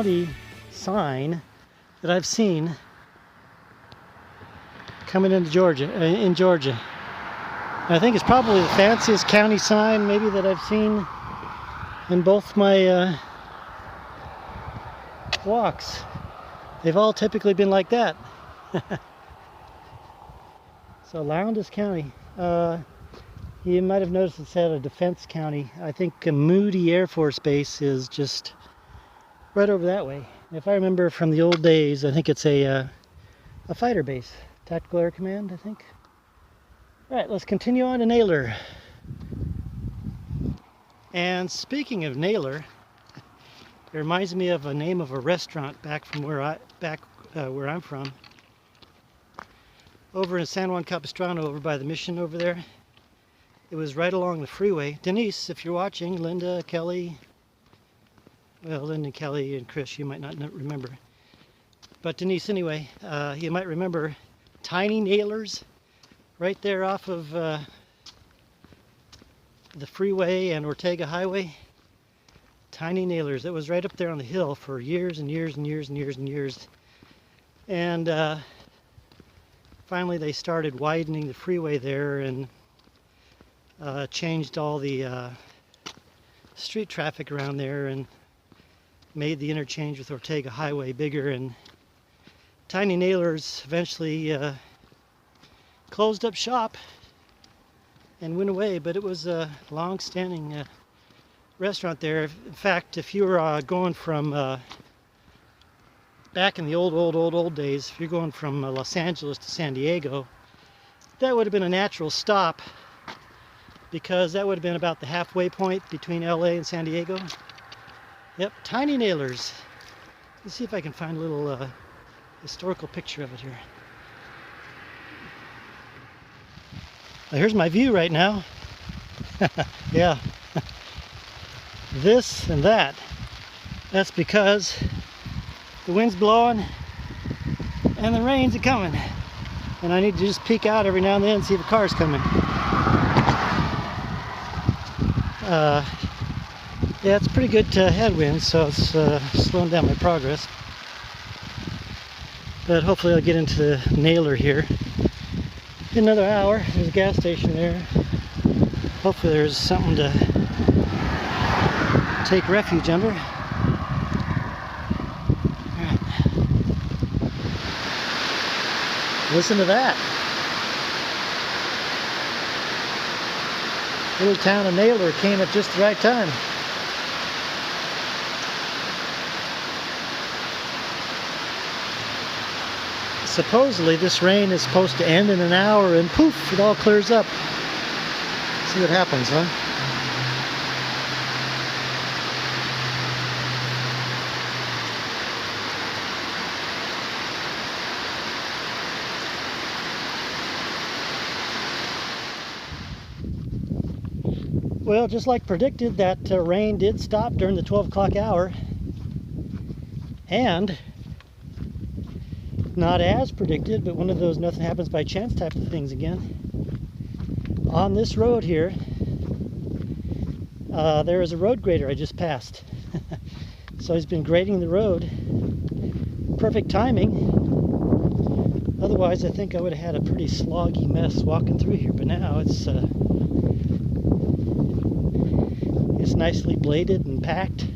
county sign that I've seen coming into Georgia, in Georgia. And I think it's probably the fanciest county sign maybe that I've seen in both my walks. They've all typically been like that. So Lowndes County. You might have noticed it said a defense county. I think Moody Air Force Base is just right over that way. If I remember from the old days, I think it's a fighter base. Tactical Air Command, I think. All right, let's continue on to Naylor. And speaking of Naylor, it reminds me of a name of a restaurant back from where I'm from. Over in San Juan Capistrano, over by the mission over there. It was right along the freeway. Denise, if you're watching, Linda, Kelly, well, Linda, Kelly, and Chris, you might not remember. But Denise, anyway, you might remember Tiny Naylor's right there off of the freeway and Ortega Highway. Tiny Naylor's. It was right up there on the hill for years and years and years and years and years. And finally they started widening the freeway there and changed all the street traffic around there and made the interchange with Ortega Highway bigger, and Tiny Naylor's eventually closed up shop and went away, but it was a long-standing restaurant there. In fact, if you were going from back in the old days, if you're going from Los Angeles to San Diego, that would have been a natural stop, because that would have been about the halfway point between LA and San Diego. Yep, Tiny Naylor's. Let's see if I can find a little historical picture of it here. Well, here's my view right now. Yeah. This and that. That's because the wind's blowing and the rain's coming. And I need to just peek out every now and then and see if a car's coming. Yeah, it's pretty good headwind, so it's slowing down my progress. But hopefully I'll get into Naylor here in another hour. There's a gas station there. Hopefully there's something to take refuge under. All right. Listen to that. Little town of Naylor came at just the right time. Supposedly this rain is supposed to end in an hour and poof, it all clears up. See what happens, huh? Well, just like predicted, that rain did stop during the 12 o'clock hour. And not as predicted, but one of those nothing happens by chance type of things again. On this road here, there is a road grader I just passed. So he's been grading the road. Perfect timing. Otherwise, I think I would have had a pretty sloggy mess walking through here. But now it's nicely bladed and packed.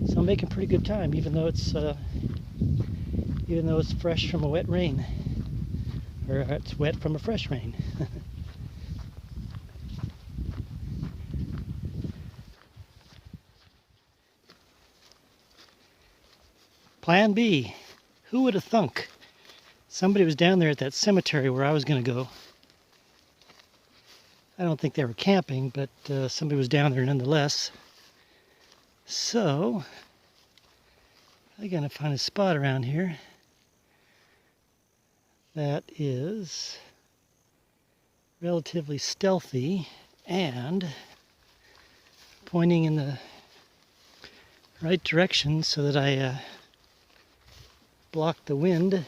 So I'm making pretty good time, even though it's fresh from a wet rain, or it's wet from a fresh rain. Plan B. Who would have thunk somebody was down there at that cemetery where I was going to go? I don't think they were camping, but somebody was down there nonetheless. So I gotta find a spot around here that is relatively stealthy and pointing in the right direction so that I block the wind,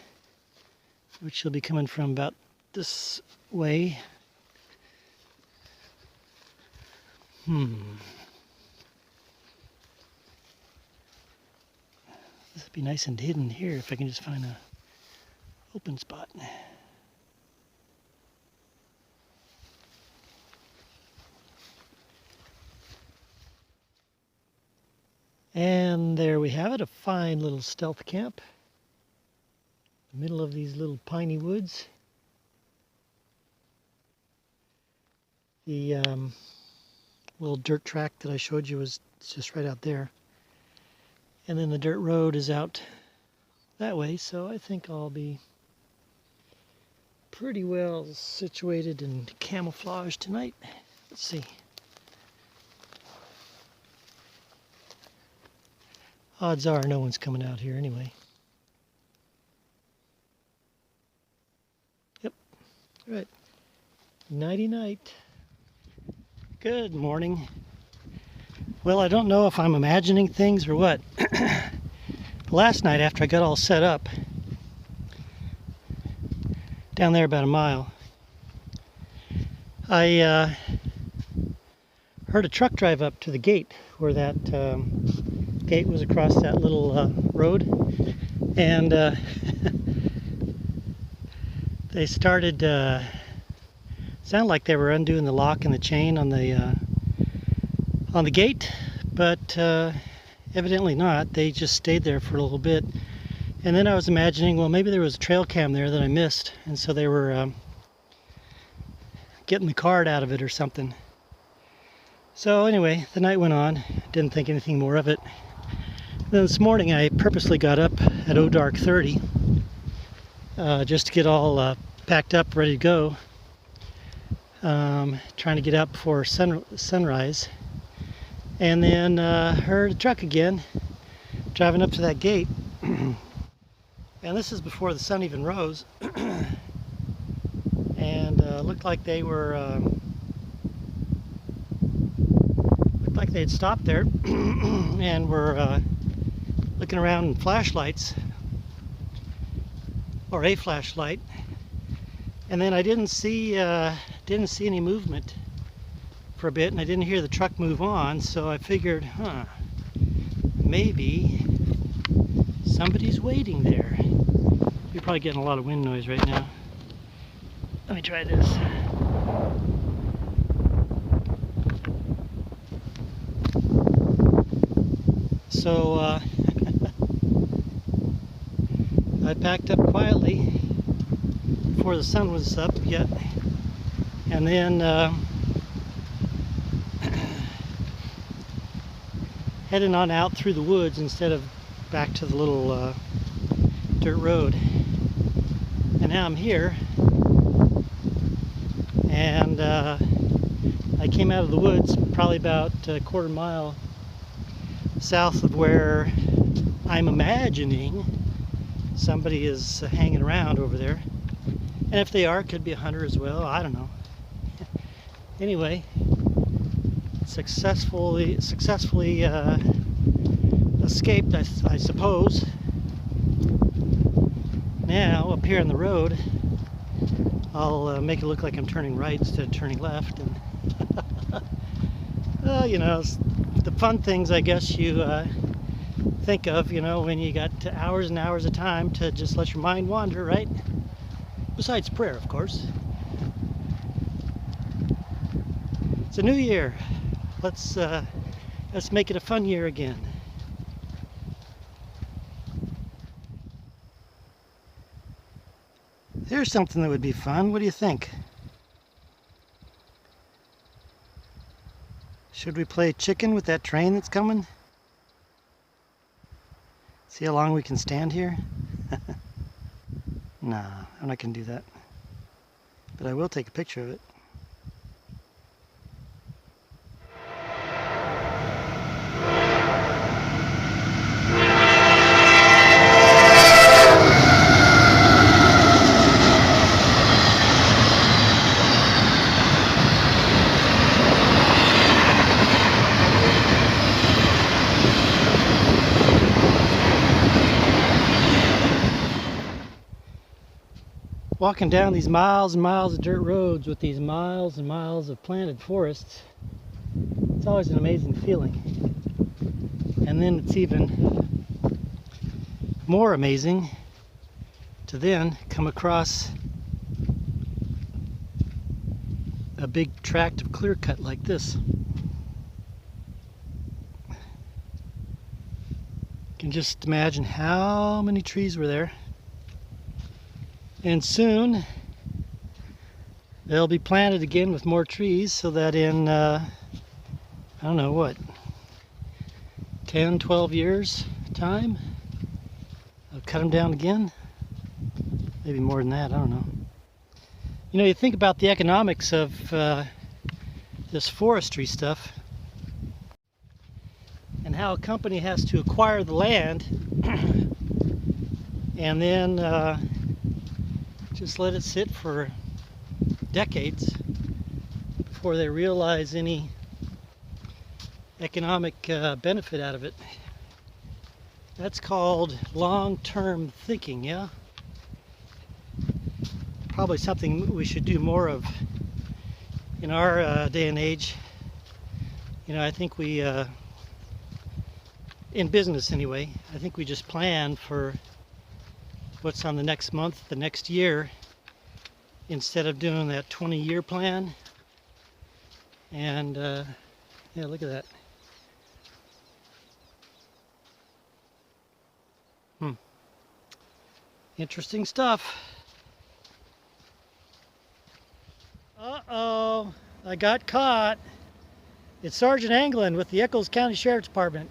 which will be coming from about this way. This would be nice and hidden here if I can just find a open spot. And there we have it, a fine little stealth camp. In the middle of these little piney woods. The little dirt track that I showed you was just right out there. And then the dirt road is out that way, so I think I'll be pretty well situated and camouflaged tonight. Let's see. Odds are no one's coming out here anyway. Yep. All right. Nighty night. Good morning. Well, I don't know if I'm imagining things or what. Last night after I got all set up, down there about a mile, I heard a truck drive up to the gate where that gate was across that little road, and they started sounded like they were undoing the lock and the chain on the gate, but evidently not. They just stayed there for a little bit, and then I was imagining, well, maybe there was a trail cam there that I missed, and so they were getting the card out of it or something. So anyway, the night went on. Didn't think anything more of it. Then this morning I purposely got up at dark 30 just to get all packed up, ready to go. Trying to get out before sunrise. And then heard a truck again driving up to that gate. And this is before the sun even rose. And looked like they were they had stopped there and were looking around in flashlights, or a flashlight, and then I didn't see any movement for a bit, and I didn't hear the truck move on, so I figured, maybe somebody's waiting there. You're probably getting a lot of wind noise right now. Let me try this. So I packed up quietly before the sun was up yet, and then heading on out through the woods instead of back to the little dirt road. And now I'm here, and I came out of the woods probably about a quarter mile south of where I'm imagining somebody is hanging around over there. And if they are, it could be a hunter as well. I don't know. Anyway, successfully escaped, I suppose. Now, up here on the road, I'll make it look like I'm turning right instead of turning left. And well, you know, the fun things I guess you think of, you know, when you got hours and hours of time to just let your mind wander, right? Besides prayer, of course. It's a new year. Let's make it a fun year again. Here's something that would be fun. What do you think? Should we play chicken with that train that's coming? See how long we can stand here? Nah, I'm not going to do that. But I will take a picture of it. Walking down these miles and miles of dirt roads with these miles and miles of planted forests, it's always an amazing feeling. And then it's even more amazing to then come across a big tract of clear cut like this. You can just imagine how many trees were there. And soon they'll be planted again with more trees so that in, I don't know what, 10, 12 years time, I'll cut them down again. Maybe more than that, I don't know. You know, you think about the economics of this forestry stuff and how a company has to acquire the land and then just let it sit for decades before they realize any economic benefit out of it. That's called long-term thinking, yeah? Probably something we should do more of in our day and age. You know, I think we, in business anyway, I think we just plan for what's on the next month, the next year, instead of doing that 20-year plan. And yeah, look at that. Interesting stuff. Uh-oh, I got caught. It's Sergeant Anglin with the Eccles County Sheriff's Department.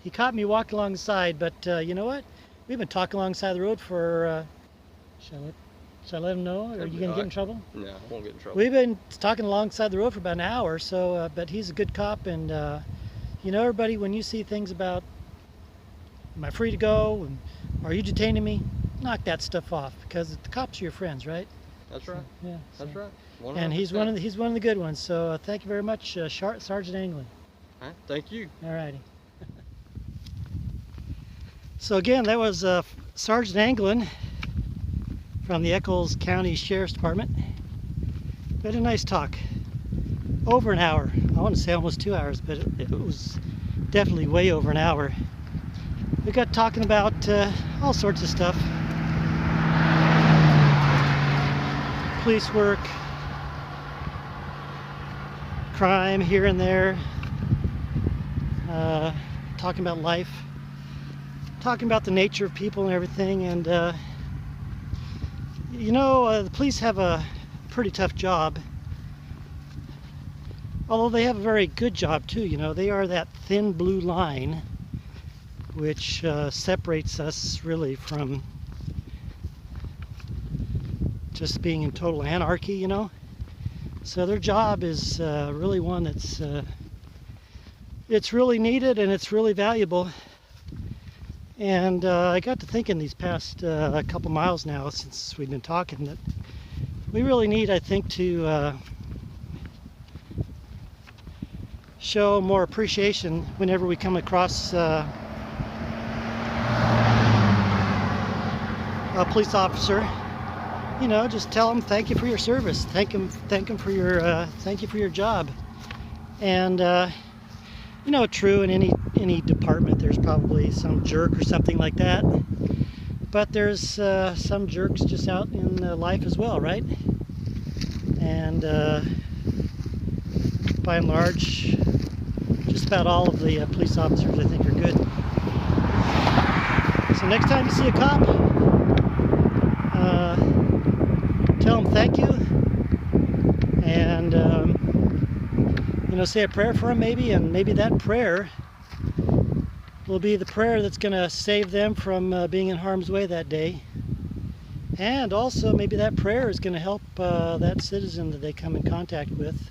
He caught me walking alongside, but you know what? We've been talking alongside the road for, shall I let him know? Are you going to get in trouble? No, I won't get in trouble. We've been talking alongside the road for about an hour, so, but he's a good cop, and you know, everybody, when you see things about, am I free to go, and are you detaining me? Knock that stuff off, because the cops are your friends, right? That's right. So, yeah. That's right. 100%. And he's one of the good ones. So thank you very much, Sergeant Anglin. All right, thank you. All righty. So again, that was Sergeant Anglin from the Eccles County Sheriff's Department. We had a nice talk. Over an hour. I want to say almost 2 hours, but it was definitely way over an hour. We got talking about all sorts of stuff. Police work, crime here and there, talking about life, talking about the nature of people and everything. And you know, the police have a pretty tough job, although they have a very good job too. You know, they are that thin blue line which separates us really from just being in total anarchy, you know. So their job is really one that's it's really needed and it's really valuable. And I got to thinking these past couple miles now since we've been talking that we really need, I think, to show more appreciation whenever we come across a police officer. You know, just tell them thank you for your service. Thank them for your job. And you know, true in any department, there's probably some jerk or something like that. But there's some jerks just out in life as well, right? And by and large, just about all of the police officers, I think, are good. So next time you see a cop, tell them thank you, and you know, say a prayer for them maybe, and maybe that prayer will be the prayer that's going to save them from being in harm's way that day. And also maybe that prayer is going to help that citizen that they come in contact with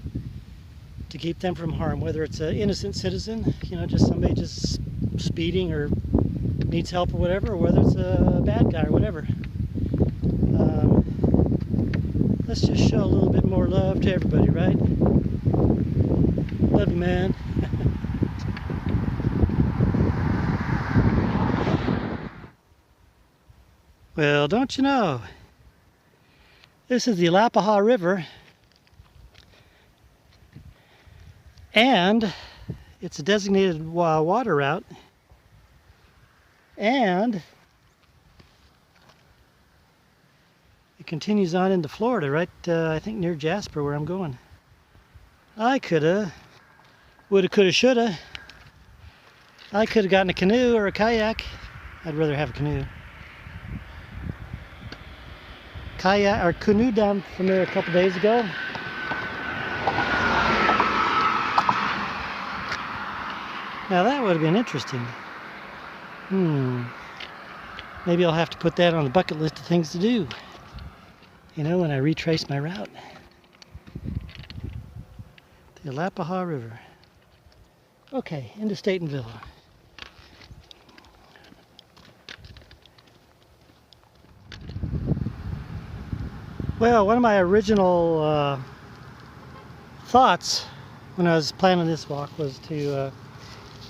to keep them from harm, whether it's an innocent citizen, you know, just somebody just speeding or needs help or whatever, or whether it's a bad guy or whatever. Let's just show a little bit more love to everybody, right? Love you, man. Well, don't you know, this is the Alapaha River, and it's a designated water route, and continues on into Florida, right, I think near Jasper, where I'm going. I coulda, woulda, coulda, shoulda. I could have gotten a canoe or a kayak. I'd rather have a canoe. Kayak or canoe down from there a couple days ago. Now that would have been interesting. Maybe I'll have to put that on the bucket list of things to do. You know, when I retrace my route. The Alapaha River. Okay, into Statenville. Well, one of my original thoughts when I was planning this walk was to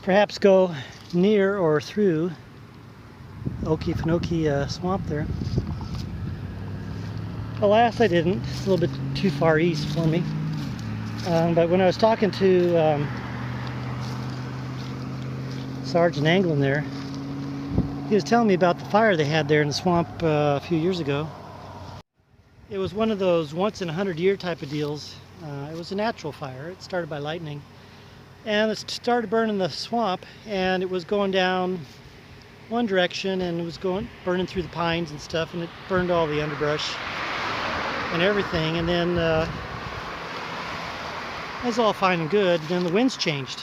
perhaps go near or through Okefenokee swamp there. Alas, I didn't. It's a little bit too far east for me. But when I was talking to Sergeant Anglin there, he was telling me about the fire they had there in the swamp a few years ago. It was one of those once in 100-year type of deals. It was a natural fire. It started by lightning. And it started burning the swamp, and it was going down one direction, and it was burning through the pines and stuff, and it burned all the underbrush and everything. And then it was all fine and good. Then the winds changed.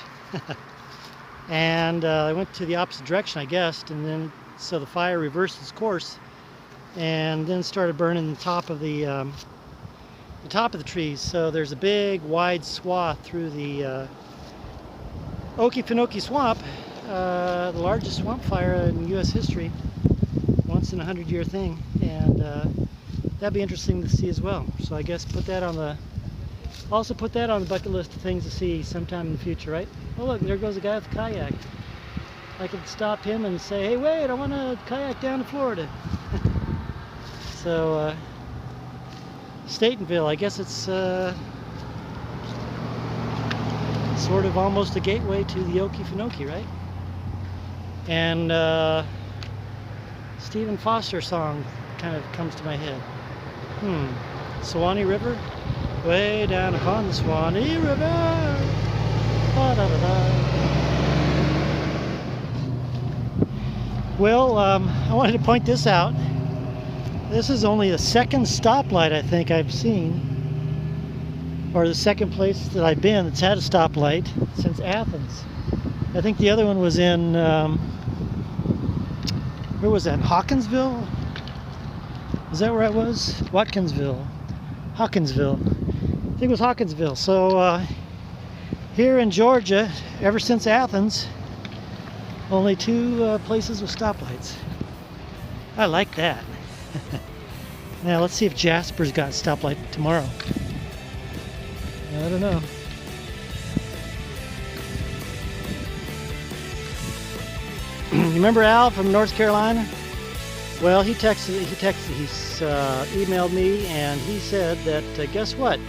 And I went to the opposite direction, I guess, and then so the fire reversed its course and then started burning the top of the trees. So there's a big wide swath through the Okefenokee swamp, the largest swamp fire in U.S. history, once in a 100-year thing, and that'd be interesting to see as well. So I guess put that on the bucket list of things to see sometime in the future, right? Oh look, there goes a guy with a kayak. I could stop him and say, hey wait, I want to kayak down to Florida. So Statenville, I guess it's sort of almost a gateway to the Okefenokee, right? And Stephen Foster song kind of comes to my head. Suwannee River, way down upon the Suwannee River. Da, da, da, da. Well, I wanted to point this out. This is only the second stoplight I think I've seen, or the second place that I've been that's had a stoplight since Athens. I think the other one was in, where was that, in Hawkinsville? Is that where I was? Hawkinsville. I think it was Hawkinsville. So here in Georgia, ever since Athens, only two places with stoplights. I like that. Now let's see if Jasper's got a stoplight tomorrow. I don't know. You remember Al from North Carolina? Well, he's emailed me and he said that guess what?